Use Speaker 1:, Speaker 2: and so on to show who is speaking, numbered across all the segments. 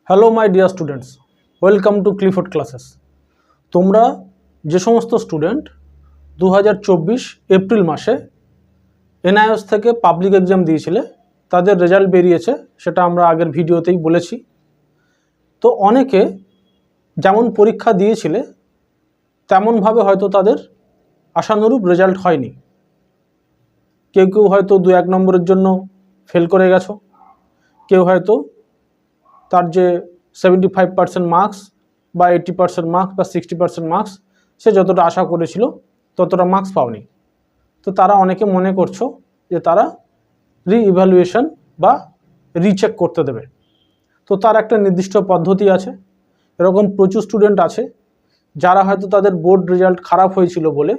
Speaker 1: Hello my dear students, welcome to Clifford classes. তোমরা যে সমস্ত স্টুডেন্ট 2024 এপ্রিল মাসে এনআইএস থেকে পাবলিক এক্সাম দিয়েছিলে তাদের রেজাল্ট বেরিয়েছে, সেটা আমরা আগের ভিডিওতেই বলেছি। তো অনেকে যেমন পরীক্ষা দিয়েছিলে তেমনভাবে হয়তো তাদের আশানুরূপ রেজাল্ট হয়নি। কেউ কেউ হয়তো 2-1 নম্বরের জন্য ফেল করে গেছো, কেউ হয়তো তার যে 75% মার্কস বা 80% মার্কস বা 60% মার্কস সে যতটা আশা করেছিল ততটা মার্কস পাওনি। তো তারা অনেকে মনে করছো যে তারা রিইভ্যালুয়েশন বা রিচেক করতে দেবে। তো তার একটা নির্দিষ্ট পদ্ধতি আছে। এরকম প্রচুর স্টুডেন্ট আছে যারা হয়তো তাদের বোর্ড রেজাল্ট খারাপ হয়েছিল বলে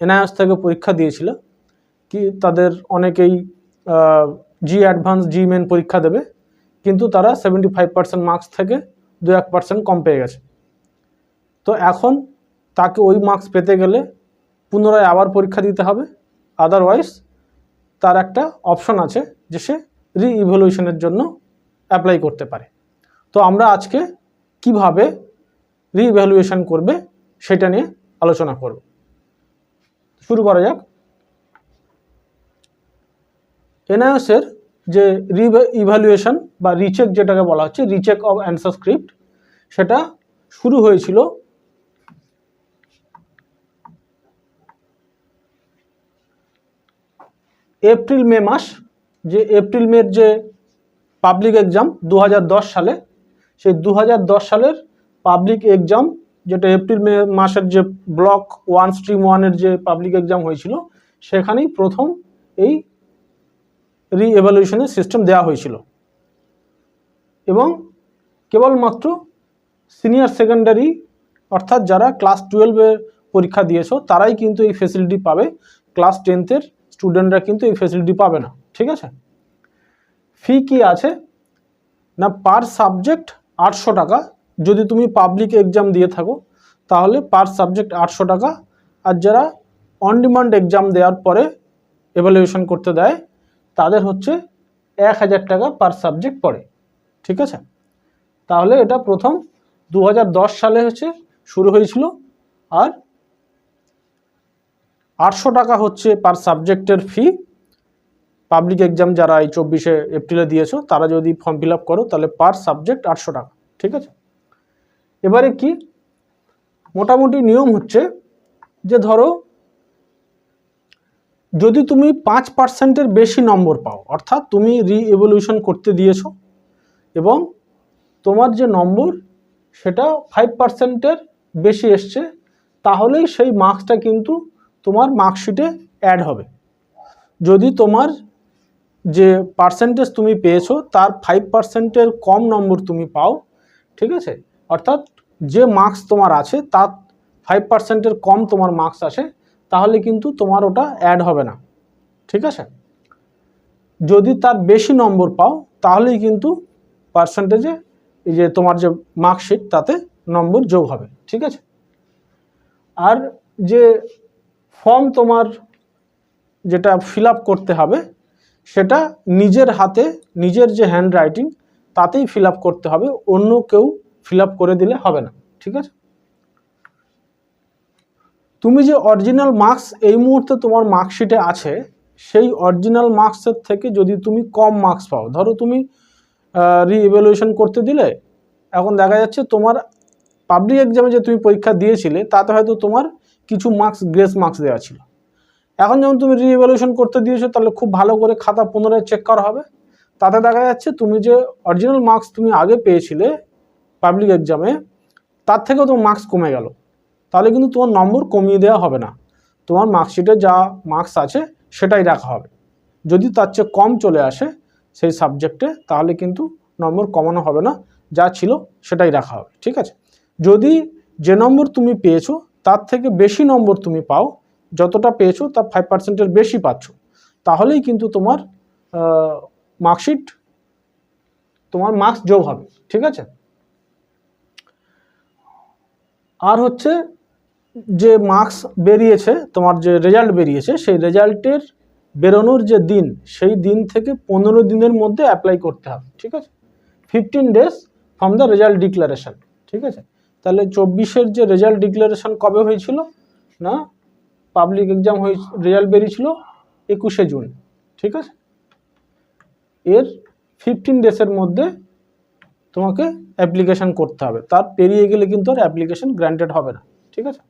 Speaker 1: এনআইএস থেকে পরীক্ষা দিয়েছিল, কি তাদের অনেকেই জি অ্যাডভান্স জি মেন পরীক্ষা দেবে, কিন্তু তারা 75% মার্কস থেকে 2-1% কম পেয়ে গেছে। তো এখন তাকে ওই মার্কস পেতে গেলে পুনরায় আবার পরীক্ষা দিতে হবে, আদারওয়াইজ তার একটা অপশন আছে যে সে রিইভ্যালুয়েশনের জন্য অ্যাপ্লাই করতে পারে। তো আমরা আজকে কিভাবে রিইভ্যালুয়েশন করবে সেটা নিয়ে আলোচনা করব। শুরু করা যাক। এনআইএসের যে রিইভ্যালুয়েশন বা রিচেক যেটাকে বলা হচ্ছে, রিচেক অফ অ্যান্সার স্ক্রিপ্ট, সেটা শুরু হয়েছিল এপ্রিল মে মাস। যে এপ্রিল মের যে পাবলিক এক্সাম 2010 সালে, সেই 2010 সালের পাবলিক এক্সাম, যেটা এপ্রিল মে মাসের যে ব্লক 1 স্ট্রিম 1-এর যে পাবলিক এক্সাম হয়েছিল, সেখানেই প্রথম এই রিইভ্যালুয়েশনের সিস্টেম দেওয়া হয়েছিল। এবং কেবলমাত্র সিনিয়র সেকেন্ডারি অর্থাৎ যারা ক্লাস 12-এর পরীক্ষা দিয়েছো তারাই কিন্তু এই ফেসিলিটি পাবে, ক্লাস 10-এর স্টুডেন্টরা কিন্তু এই ফেসিলিটি পাবে না। ঠিক আছে। ফি কি আছে না, পার সাবজেক্ট 800 টাকা। যদি তুমি পাবলিক এক্সাম দিয়ে থাকো তাহলে পার সাবজেক্ট 800 টাকা। আর যারা অন ডিমান্ড এক্সাম দেওয়ার পরে এভালুয়েশন করতে দেয় তাদের হচ্ছে 1000 টাকা পার সাবজেক্ট পড়ে। ঠিক আছে। তাহলে এটা প্রথম 2010 সালে হচ্ছে শুরু হয়েছিল। আর 800 টাকা হচ্ছে পার সাবজেক্টের ফি। পাবলিক এক্সাম যারা এই 24 এপ্রিলে দিয়েছো তারা যদি ফর্ম ফিল আপ করো তাহলে পার সাবজেক্ট 800 টাকা। ঠিক আছে। এবারে কি মোটামুটি নিয়ম হচ্ছে যে ধরো যদি তুমি 5%-এর বেশি নম্বর পাও, অর্থাৎ তুমি রিইভ্যালুয়েশন করতে দিয়েছো এবং তোমার যে নম্বর সেটা 5%-এর বেশি এসছে, তাহলেই সেই মার্কসটা কিন্তু তোমার মার্কশিটে অ্যাড হবে। যদি তোমার যে পার্সেন্টেজ তুমি পেয়েছো তার 5%-এর কম নম্বর তুমি পাও, ঠিক আছে, অর্থাৎ যে মার্কস তোমার আছে তার 5%-এর কম তোমার মার্কস আসে, তাহলে কিন্তু তোমার ওটা অ্যাড হবে না। ঠিক আছে। যদি তার বেশি নম্বর পাও তাহলেই কিন্তু পার্সেন্টেজে এই যে তোমার যে মার্কশিট তাতে নম্বর যোগ হবে। ঠিক আছে। আর যে ফর্ম তোমার যেটা ফিল আপ করতে হবে সেটা নিজের হাতে, নিজের যে হ্যান্ড রাইটিং তাতেই ফিল আপ করতে হবে, অন্য কেউ ফিল আপ করে দিলে হবে না। ঠিক আছে। তুমি যে অরিজিনাল মার্কস এই মুহূর্তে তোমার মার্কশিটে আছে, সেই অরিজিনাল মার্কসের থেকে যদি তুমি কম মার্কস পাও, ধরো তুমি রিইভ্যালুয়েশন করতে দিলে, এখন দেখা যাচ্ছে তোমার পাবলিক এক্সামে যে তুমি পরীক্ষা দিয়েছিলে তাতে হয়তো তোমার কিছু মার্কস গ্রেস মার্কস দেওয়া ছিল। এখন যখন তুমি রিইভ্যালুয়েশন করতে দিয়েছো তাহলে খুব ভালো করে খাতা পুনরায় চেক করা হবে, তাতে দেখা যাচ্ছে তুমি যে অরিজিনাল মার্কস তুমি আগে পেয়েছিলে পাবলিক এক্সামে তার থেকেও তোমার মার্কস কমে গেল, তাহলে কিন্তু তোমার নম্বর কমিয়ে দেওয়া হবে না, তোমার মার্কশিটে যা মার্কস আছে সেটাই রাখা হবে। যদি তার চেয়ে কম চলে আসে সেই সাবজেক্টে তাহলে কিন্তু নম্বর কমানো হবে না, যা ছিল সেটাই রাখা হবে। ঠিক আছে। যদি যে নম্বর তুমি পেয়েছো তার থেকে বেশি নম্বর তুমি পাও, যতটা পেয়েছো তার 5%-এর বেশি পাচ্ছ, তাহলেই কিন্তু তোমার মার্কশিট, তোমার মার্কস যোগ হবে। ঠিক আছে। আর হচ্ছে যে মার্কস বেরিয়েছে, তোমার যে রেজাল্ট বেরিয়েছে, সেই রেজাল্টের বেরোনোর যে দিন, সেই দিন থেকে 15 দিনের মধ্যে অ্যাপ্লাই করতে হবে। ঠিক আছে। 15 days from the result declaration. ঠিক আছে, তাহলে 24-এর যে রেজাল্ট ডিক্লারেশন কবে হয়েছিল না, পাবলিক এক্সাম হয়ে রেজাল্ট বেরিয়েছিল 21শে জুন। ঠিক আছে, এর 15 ডেজের মধ্যে তোমাকে অ্যাপ্লিকেশন করতে হবে, তার পেরিয়ে গেলে কিন্তু আর অ্যাপ্লিকেশন গ্র্যান্টেড হবে না। ঠিক আছে,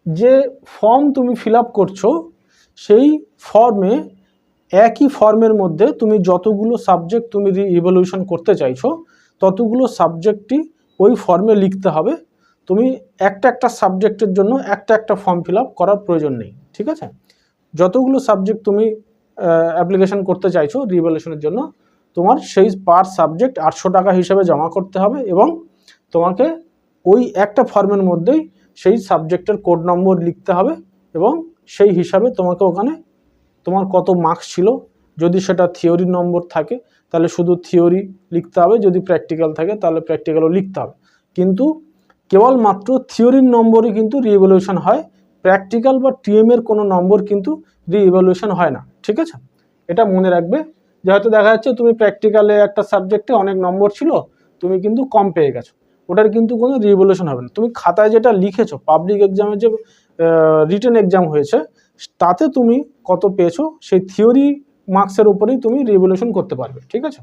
Speaker 1: যে ফর্ম তুমি ফিল আপ করছো সেই ফর্মে একই ফর্মের মধ্যে তুমি যতগুলো সাবজেক্ট তুমি রিভলিউশন করতে চাইছো ততগুলো সাবজেক্টই ওই ফর্মে লিখতে হবে। তুমি একটা সাবজেক্টের জন্য একটা ফর্ম ফিল আপ করার প্রয়োজন নেই। ঠিক আছে, যতগুলো সাবজেক্ট তুমি অ্যাপ্লিকেশন করতে চাইছো রিভলিউশনের জন্য তোমার সেই পার সাবজেক্ট 800 টাকা হিসেবে জমা করতে হবে এবং তোমাকে ওই একটা ফর্মের মধ্যেই সেই সাবজেক্টের কোড নম্বর লিখতে হবে এবং সেই হিসাবে তোমাকে ওখানে তোমার কত মার্কস ছিল, যদি সেটা থিওরি নম্বর থাকে তাহলে শুধু থিওরি লিখতে হবে, যদি প্র্যাকটিক্যাল থাকে তাহলে প্র্যাকটিক্যালও লিখতে হবে। কিন্তু কেবলমাত্র থিওরির নম্বরই কিন্তু রিইভ্যালুয়েশন হয়, প্র্যাকটিক্যাল বা টিএমের কোনো নম্বর কিন্তু রিইভ্যালুয়েশন হয় না। ঠিক আছে, এটা মনে রাখবে যে হয়তো দেখা যাচ্ছে তুমি প্র্যাকটিক্যালে একটা সাবজেক্টে অনেক নম্বর ছিল, তুমি কিন্তু কম পেয়ে গেছো, ওটার কিন্তু কোনো রিইভ্যালুয়েশন হবে না। তুমি খাতায় যেটা লিখেছো পাবলিক এক্সামে যে রিটেন এক্সাম হয়েছে তাতে তুমি কত পেয়েছো সেই থিওরি মার্কসের উপরেই তুমি রিইভ্যালুয়েশন করতে পারবে। ঠিক আছে,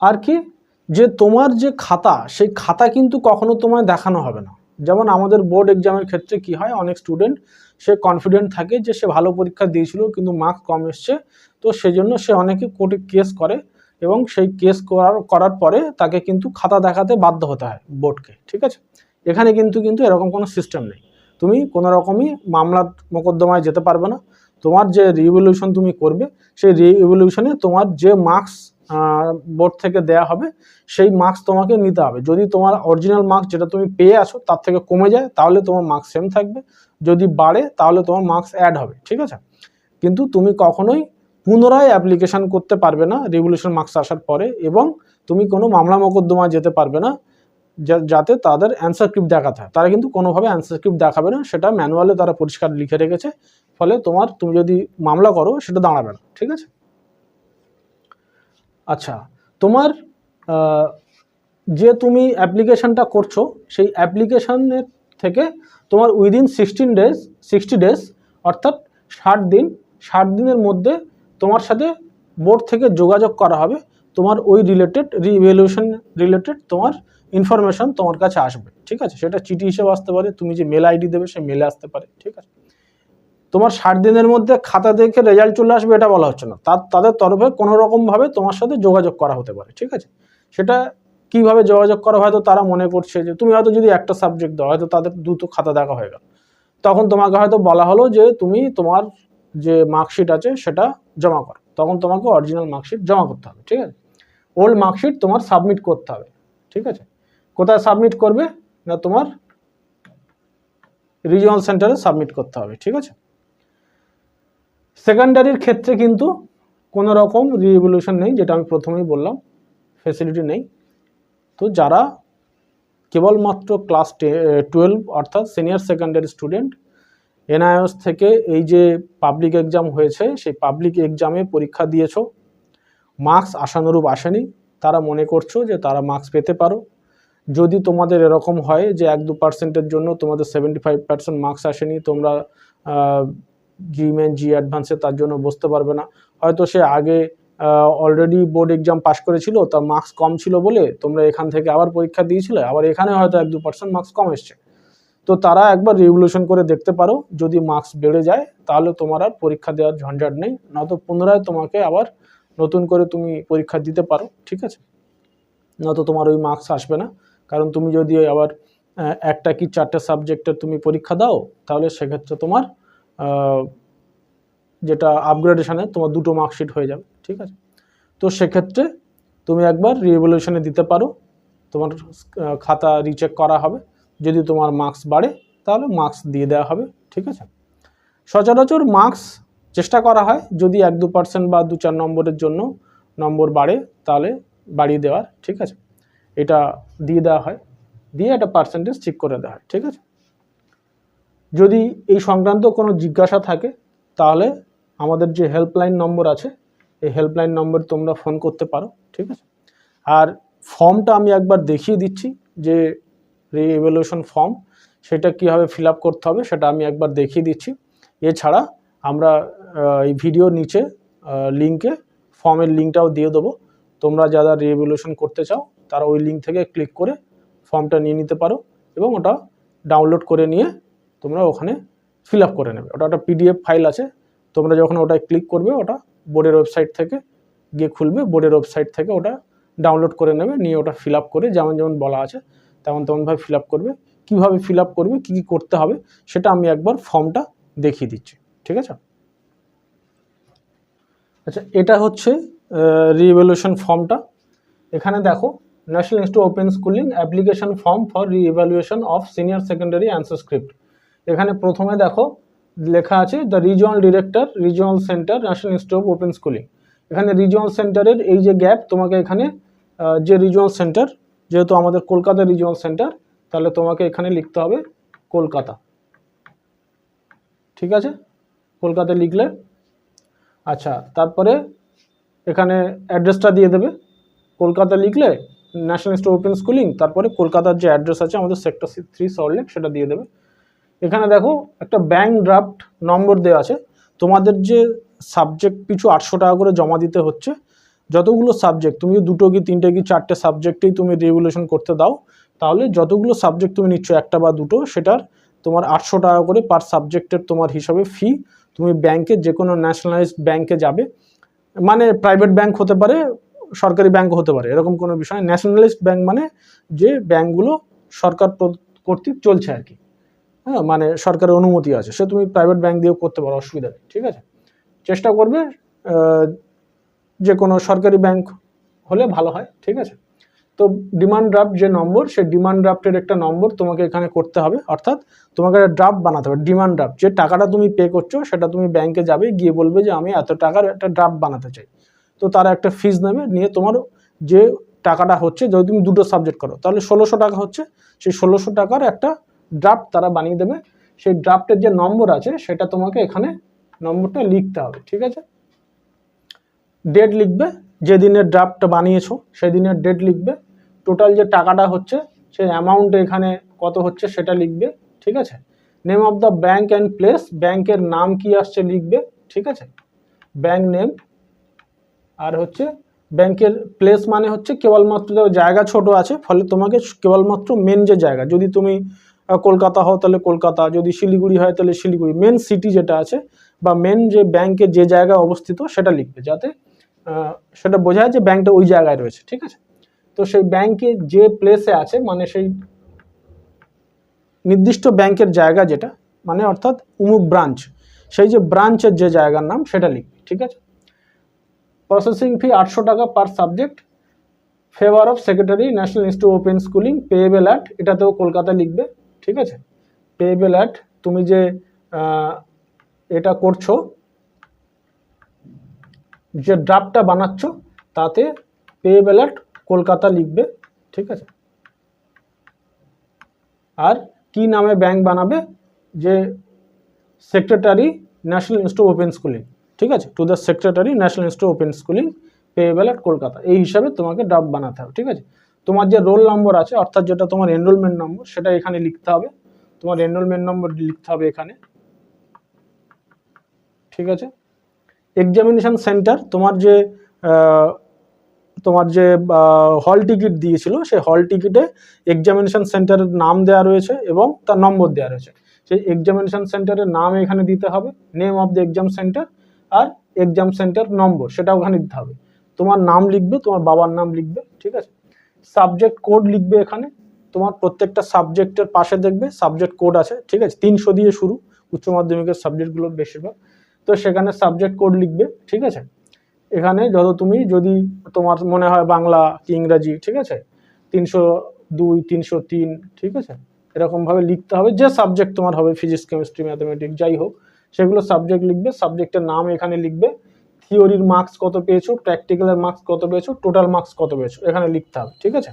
Speaker 1: আর কি যে তোমার যে খাতা সেই খাতা কিন্তু কখনো তোমায় দেখানো হবে না। যেমন আমাদের বোর্ড এক্সামের ক্ষেত্রে কি হয়, অনেক স্টুডেন্ট সে কনফিডেন্ট থাকে যে সে ভালো পরীক্ষা দিয়েছিল কিন্তু মার্কস কম এসছে, তো সেজন্য সে অনেকে কোর্টে কেস করে এবং সেই কেস করার পরে তাকে কিন্তু খাতা দেখাতে বাধ্য হতে হয় বোর্ডকে। ঠিক আছে, এখানে কিন্তু এরকম কোনো সিস্টেম নেই, তুমি কোনো রকমই মামলা মোকদ্দমায় যেতে পারবে না। তোমার যে রিইভ্যালুয়েশন তুমি করবে সেই রিইভ্যালুয়েশনে তোমার যে মার্কস বোর্ড থেকে দেয়া হবে সেই মার্কস তোমাকে নিতে হবে। যদি তোমার অরিজিনাল মার্কস যেটা তুমি পেয়ে আসো তার থেকে কমে যায় তাহলে তোমার মার্কস সেম থাকবে, যদি বাড়ে তাহলে তোমার মার্কস অ্যাড হবে। ঠিক আছে, কিন্তু তুমি কখনোই পুনরায় অ্যাপ্লিকেশন করতে পারবে না রিভলিউশন মার্কস আসার পরে, এবং তুমি কোনো মামলা মোকদ্দমায় যেতে পারবে না যাতে তাদের অ্যান্সার স্ক্রিপ্ট দেখাতে হয়। তারা কিন্তু কোনোভাবে অ্যান্সার স্ক্রিপ্ট দেখাবে না, সেটা ম্যানুয়ালে তারা পরিষ্কার লিখে রেখেছে, ফলে তুমি যদি মামলা করো সেটা দাঁড়াবে না। ঠিক আছে, আচ্ছা তোমার যে তুমি অ্যাপ্লিকেশনটা করছো সেই অ্যাপ্লিকেশনের থেকে তোমার উইদিন 60 ডেজ অর্থাৎ 60 দিনের মধ্যে তোমার সাথে বোর্ড থেকে যোগাযোগ করা হবে, তোমার ওই রিইভ্যালুয়েশন রিলেটেড তোমার ইনফরমেশন তোমার কাছে আসবে। ঠিক আছে, সেটা চিঠি হিসেবে আসতে পারে, তুমি যে মেল আইডি দেবে সেই মেলে আসতে পারে। ঠিক আছে, তোমার 60 দিনের মধ্যে খাতা দেখে রেজাল্ট চলে আসবে এটা বলা হচ্ছে না, তাদের তরফে কোনো রকমভাবে তোমার সাথে যোগাযোগ করা হতে পারে। ঠিক আছে, সেটা কিভাবে যোগাযোগ করা, হয়তো তারা মনে করছে যে তুমি হয়তো যদি একটা সাবজেক্ট দাও হয়তো তাদের দুটো খাতা দেখা হয়ে গেল, তখন তোমাকে হয়তো বলা হলো যে তুমি তোমার যে মার্কশিট আছে সেটা জমা করো, তখন তোমাকে অরিজিনাল মার্কশিট জমা করতে হবে। ঠিক আছে, ওল্ড মার্কশিট তোমার সাবমিট করতে হবে। ঠিক আছে, কোথায় সাবমিট করবে না, তোমার রিজিওনাল সেন্টারে সাবমিট করতে হবে। ঠিক আছে, সেকেন্ডারির ক্ষেত্রে কিন্তু কোনো রকম রিইভ্যালুয়েশন নেই, যেটা আমি প্রথমেই বললাম, ফ্যাসিলিটি নেই। তো যারা কেবলমাত্র ক্লাস 12 অর্থাৎ সিনিয়র সেকেন্ডারি স্টুডেন্ট এনআইওএস থেকে এই যে পাবলিক এক্সাম হয়েছে সেই পাবলিক এক্সামে পরীক্ষা দিয়েছো, মার্কস আশানুরূপ আসেনি, তারা মনে করছো যে তারা মার্কস পেতে পারো। যদি তোমাদের এরকম হয় যে 1-2%-এর জন্য তোমাদের 75% মার্কস আসেনি, তোমরা জি মেন জি অ্যাডভান্সে তার জন্য বসতে পারবে না, হয়তো সে আগে অলরেডি বোর্ড এক্সাম পাস করেছিল, তার মার্কস কম ছিল বলে তোমরা এখান থেকে আবার পরীক্ষা দিয়েছিলে, আবার এখানে হয়তো 1-2% মার্কস কম এসছে, তো তারা একবার রিভলিউশন করে দেখতে পারো, যদি মার্কস বেড়ে যায় তাহলে তোমার আর পরীক্ষা দেওয়ার ঝঞ্ঝাট নেই, নয়তো পুনরায় তোমাকে আবার নতুন করে তুমি পরীক্ষা দিতে পারো। ঠিক আছে, নয়তো তোমার ওই মার্কস আসবে না, কারণ তুমি যদি আবার একটা কি 4টে সাবজেক্টের তুমি পরীক্ষা দাও তাহলে সেক্ষেত্রে তোমার যেটা আপগ্রেডেশনে তোমার 2টো মার্কশিট হয়ে যাবে। ঠিক আছে, তো সেক্ষেত্রে তুমি একবার রিইভ্যালুয়েশনে দিতে পারো, তোমার খাতা রিচেক করা হবে, যদি তোমার মার্কস বাড়ে তাহলে মার্কস দিয়ে দেওয়া হবে। ঠিক আছে, সচরাচর মার্কস চেষ্টা করা হয় যদি 1-2% বা 2-4 নম্বরের জন্য নম্বর বাড়ে তাহলে বাড়িয়ে দেওয়ার। ঠিক আছে, এটা দিয়ে দেওয়া হয়, দিয়ে একটা পার্সেন্টেজ ঠিক করে দেওয়া হয়। ঠিক আছে, যদি এই সংক্রান্ত কোনো জিজ্ঞাসা থাকে তাহলে আমাদের যে হেল্পলাইন নম্বর আছে এই হেল্পলাইন নম্বরে তোমরা ফোন করতে পারো, ঠিক আছে। আর ফর্মটা আমি একবার দেখিয়ে দিচ্ছি, যে রি-ইভ্যালুয়েশন ফর্ম সেটা কীভাবে ফিল আপ করতে হবে সেটা আমি একবার দেখিয়ে দিচ্ছি। এছাড়া আমরা এই ভিডিওর নিচে লিঙ্কে ফর্মের লিঙ্কটাও দিয়ে দেবো। তোমরা যারা রি-ইভ্যালুয়েশন করতে চাও তারা ওই লিঙ্ক থেকে ক্লিক করে ফর্মটা নিয়ে নিতে পারো এবং ওটা ডাউনলোড করে নিয়ে তোমরা ওখানে ফিল আপ করে নেবে। ওটা একটা পিডিএফ ফাইল আছে, তোমরা যখন ওটায় ক্লিক করবে ওটা বোর্ডের ওয়েবসাইট থেকে গিয়ে খুলবে, বোর্ডের ওয়েবসাইট থেকে ওটা ডাউনলোড করে নেবে, নিয়ে ওটা ফিল আপ করে যেমন যেমন বলা আছে তেমনভাবে ফিল আপ করবে। কীভাবে ফিল আপ করবে, কী কী করতে হবে সেটা আমি একবার ফর্মটা দেখিয়ে দিচ্ছি, ঠিক আছে। আচ্ছা, এটা হচ্ছে রি-ইভ্যালুয়েশন ফর্মটা। এখানে দেখো, national institute open schooling application form for re-evaluation of senior secondary answer script. এখানে প্রথমে দেখো লেখা আছে the regional director, regional centre, national institute open schooling. এখানে রিজিওনাল সেন্টারের এই যে গ্যাপ, তোমাকে এখানে যে রিজিওনাল সেন্টার, যেহেতু আমাদের কলকাতা রিজিওনাল সেন্টার, তাহলে তোমাকে এখানে লিখতে হবে কলকাতা, ঠিক আছে। কলকাতা লিখলে, আচ্ছা, তারপরে এখানে অ্যাড্রেসটা দিয়ে দেবে। কলকাতা লিখলে ন্যাশনাল ইনস্টিটিউট ওপেন স্কুলিং, তারপরে কলকাতার যে অ্যাড্রেস আছে আমাদের সেক্টর 3 সল্টলেক, সেটা দিয়ে দেবে। এখানে দেখো একটা ব্যাংক ড্রাফট নম্বর দেওয়া আছে। তোমাদের যে সাবজেক্ট পিছু 800 টাকা করে জমা দিতে হচ্ছে, যতগুলো সাবজেক্ট তুমি 2টো কি 3টে কি 4টে সাবজেক্টেই তুমি রি-ইভ্যালুয়েশন করতে দাও, তাহলে যতগুলো সাবজেক্ট তুমি নিচ্ছ, একটা বা দুটো, সেটার তোমার 800 টাকা করে পার সাবজেক্টের তোমার হিসাবে ফি। তুমি ব্যাংকে, যে কোনো ন্যাশনালাইজড ব্যাংকে যাবে, মানে প্রাইভেট ব্যাংক হতে পারে, সরকারি ব্যাংক হতে পারে, এরকম কোনো বিষয়। ন্যাশনালাইজড ব্যাংক মানে যে ব্যাংকগুলো সরকার কর্তৃক চলছে আর কি, হ্যাঁ, মানে সরকারের অনুমতি আছে, সে তুমি প্রাইভেট ব্যাংক দিয়েও করতে পারো, অসুবিধা নেই, ঠিক আছে। চেষ্টা করবে যে কোনো সরকারি ব্যাংক হলে ভালো হয়, ঠিক আছে। তো ডিমান্ড ড্রাফট যে নম্বর, সেই ডিমান্ড ড্রাফটের একটা নম্বর তোমাকে এখানে করতে হবে, অর্থাৎ তোমাকে একটা ড্রাফট বানাতে হবে। ডিমান্ড ড্রাফট, যে টাকাটা তুমি পে করছো সেটা তুমি ব্যাংকে যাবে, গিয়ে বলবে যে আমি এত টাকার একটা ড্রাফট বানাতে চাই। তো তারা একটা ফিস নেবে, নিয়ে তোমার যে টাকাটা হচ্ছে, যদি তুমি 2টো সাবজেক্ট করো তাহলে 1600 টাকা হচ্ছে, সেই 1600 টাকার একটা ড্রাফট তারা বানিয়ে দেবে। সেই ড্রাফটের যে নম্বর আছে সেটা তোমাকে এখানে নম্বরটা লিখতে হবে, ঠিক আছে। ডেট লিখবে, যেদিনের ড্রাফটটা বানিয়েছো সেদিনের ডেট লিখবে। টোটাল যে টাকাটা হচ্ছে সেই অ্যামাউন্ট এখানে কত হচ্ছে সেটা লিখবে, ঠিক আছে। Name of the bank and place, ব্যাংকের নাম কি আসছে লিখবে, ঠিক আছে, ব্যাংক নেম। আর হচ্ছে ব্যাংকের প্লেস মানে হচ্ছে কেবলমাত্র জায়গা ছোট আছে, ফলে তোমাকে কেবলমাত্র মেন যে জায়গা, যদি তুমি কলকাতা হও তাহলে কলকাতা, যদি শিলিগুড়ি হয় তাহলে শিলিগুড়ি, মেন সিটি যেটা আছে বা মেন যে ব্যাংকে যে জায়গায় অবস্থিত সেটা লিখবে, যাতে সেটা বোঝায় যে ব্যাংকটা ওই জায়গায় রয়েছে, ঠিক আছে। তো সেই ব্যাংকে যে প্লেসে আছে, মানে সেই নির্দিষ্ট ব্যাংকের জায়গা যেটা, মানে অর্থাৎ উমুক ব্রাঞ্চ, সেই যে ব্রাঞ্চের যে জায়গার নাম সেটা লিখবে, ঠিক আছে। প্রসেসিং ফি 800 টাকা per subject. Favour of secretary, national institute open schooling, payable at, এটাতেও কলকাতা লিখবে, ঠিক আছে। পেয়েবল অ্যাট, তুমি যে এটা করছো, যে ড্রাফটটা বানাচ্ছ, তাতে পেয়েবল অ্যাট কলকাতা লিখবে, ঠিক আছে। আর কি নামে ব্যাংক বানাবে, যে secretary national institute open schooling, ঠিক আছে, to the secretary national institute open schooling, payable at Kolkata, এই হিসাবে তোমাকে ড্রাফট বানাতে হবে, ঠিক আছে। তোমার যে রোল নম্বর আছে, অর্থাৎ যেটা তোমার এনরোলমেন্ট নম্বর, সেটা এখানে লিখতে হবে। তোমার এনরোলমেন্ট নম্বর লিখতে হবে এখানে, ঠিক আছে। এক্সামিনেশন সেন্টার, তোমার যে হল টিকিট দিয়েছিল, সেই হল টিকিটে এক্সামিনেশন সেন্টারের নাম দেওয়া রয়েছে এবং তার নম্বর দেওয়া রয়েছে। সেই এক্সামিনেশন সেন্টারের নাম এখানে দিতে হবে, name of the exam centre, আর এক্সাম সেন্টার নম্বর সেটা ওখানে দিতে হবে। তোমার নাম লিখবে, তোমার বাবার নাম লিখবে, ঠিক আছে। সাবজেক্ট কোড লিখবে এখানে, তোমার প্রত্যেকটা সাবজেক্টের পাশে দেখবে সাবজেক্ট কোড আছে, ঠিক আছে। 300 দিয়ে শুরু উচ্চ মাধ্যমিকের সাবজেক্টগুলোর বেশিরভাগ, তো সেখানে সাবজেক্ট কোড লিখবে, ঠিক আছে। এখানে যদি তোমার মনে হয় বাংলা কি ইংরাজি, ঠিক আছে, 302, 303, ঠিক আছে, এরকমভাবে লিখতে হবে। যে সাবজেক্ট তোমার হবে, ফিজিক্স, কেমিস্ট্রি, ম্যাথমেটিক্স, যাই হোক, সেগুলো সাবজেক্ট লিখবে। সাবজেক্টের নাম এখানে লিখবে, থিওরির মার্কস কত পেয়েছো, প্র্যাকটিক্যালের মার্কস কত পেয়েছো, টোটাল মার্কস কত পেয়েছো এখানে লিখতে হবে, ঠিক আছে।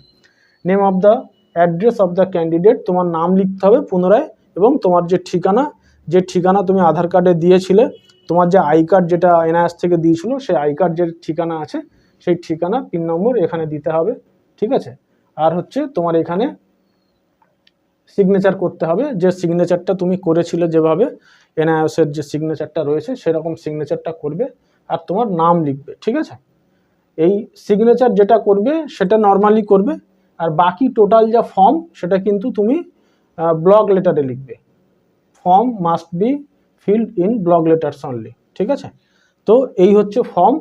Speaker 1: Name of the address of the candidate, তোমার নাম লিখতে হবে পুনরায়, এবং তোমার যে ঠিকানা, যে ঠিকানা তুমি আধার কার্ডে দিয়েছিলে, তোমার যে আই কার্ড যেটা এনআইএস থেকে দিয়েছিল, সেই আই কার্ড যে ঠিকানা আছে সেই ঠিকানা পিন নম্বর এখানে দিতে হবে, ঠিক আছে। আর হচ্ছে তোমার এখানে সিগনেচার করতে হবে, যে সিগনেচারটা তুমি করেছিলে যেভাবে এনআইএসের যে সিগনেচারটা রয়েছে সেরকম সিগনেচারটা করবে, আর তোমার নাম লিখবে, ঠিক আছে। এই সিগনেচার যেটা করবে সেটা নর্মালি করবে, আর বাকি টোটাল যা ফর্ম সেটা কিন্তু তুমি ব্লক লেটারে লিখবে। Form must be field in block letters only, ঠিক আছে। তো এই হচ্ছে ফর্ম,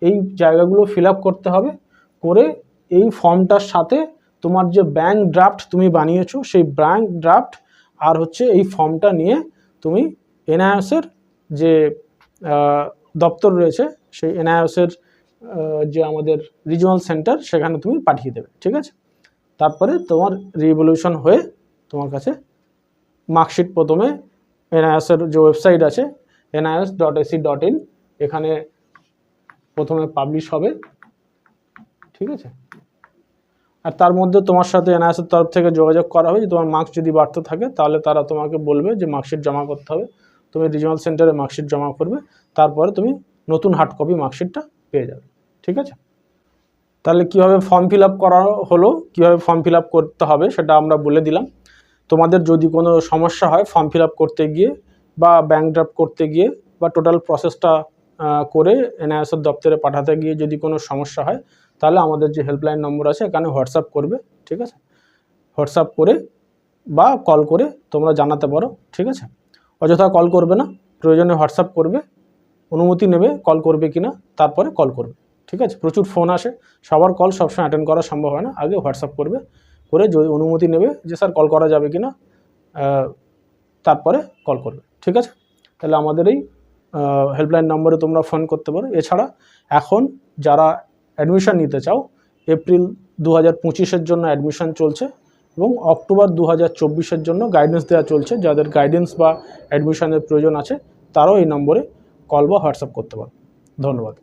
Speaker 1: এই জায়গাগুলো ফিল আপ করতে হবে, করে এই ফর্মটার সাথে তোমার যে ব্যাংক ড্রাফট তুমি বানিয়েছো সেই ব্যাংক ড্রাফট আর হচ্ছে এই ফর্মটা নিয়ে তুমি এনআইএসের যে দপ্তর রয়েছে সেই এনআইএসের যে আমাদের রিজিওনাল সেন্টার সেখানে তুমি পাঠিয়ে দেবে, ঠিক আছে। তারপরে তোমার রিভলিউশন হয়ে তোমার কাছে মার্কশিট প্রথমে এনআইএসের যে ওয়েবসাইট আছে NIS.ac.in এখানে প্রথমে পাবলিশ হবে, ঠিক আছে। আর তার মধ্যে তোমার সাথে এনআইএসের তরফ থেকে যোগাযোগ করা হবে, যে তোমার মার্কস যদি বাড়তে থাকে তাহলে তারা তোমাকে বলবে যে মার্কশিট জমা করতে হবে, তুমি রিজিওনাল সেন্টারে মার্কশিট জমা করবে, তারপরে তুমি নতুন হার্ড কপি মার্কশিটটা পেয়ে যাবে, ঠিক আছে। তাহলে কীভাবে ফর্ম ফিল আপ করা হলো, কীভাবে ফর্ম ফিল আপ করতে হবে সেটা আমরা বলে দিলাম। তোমাদের যদি কোনো সমস্যা হয় ফর্ম ফিল আপ করতে গিয়ে বা ব্যাংক ড্রাফট করতে গিয়ে বা টোটাল প্রসেসটা করে এনআইএসের দপ্তরে পাঠাতে গিয়ে যদি কোনো সমস্যা হয়, তাহলে আমাদের যে হেল্পলাইন নম্বর আছে এখানে হোয়াটসঅ্যাপ করবে, ঠিক আছে। হোয়াটসঅ্যাপ করে বা কল করে তোমরা জানাতে পারো, ঠিক আছে। অযথা কল করবে না, প্রয়োজনে হোয়াটসঅ্যাপ করবে, অনুমতি নেবে কল করবে কিনা, তারপরে কল করবে, ঠিক আছে। প্রচুর ফোন আসে, সবার কল সবসময় অ্যাটেন্ড করা সম্ভব হয় না, আগে হোয়াটসঅ্যাপ করবে, করে যদি অনুমতি নেবে যে স্যার কল করা যাবে কিনা, তারপরে কল করবে, ঠিক আছে। তাহলে আমাদের এই হেল্পলাইন নম্বরে তোমরা ফোন করতে পারো। এছাড়া এখন যারা অ্যাডমিশন নিতে চাও, এপ্রিল 2025-এর জন্য অ্যাডমিশন চলছে এবং অক্টোবর 2024-এর জন্য গাইডেন্স দেওয়া চলছে। যাদের গাইডেন্স বা অ্যাডমিশনের প্রয়োজন আছে তারাও এই নম্বরে কল বা হোয়াটসঅ্যাপ করতে পারো। ধন্যবাদ।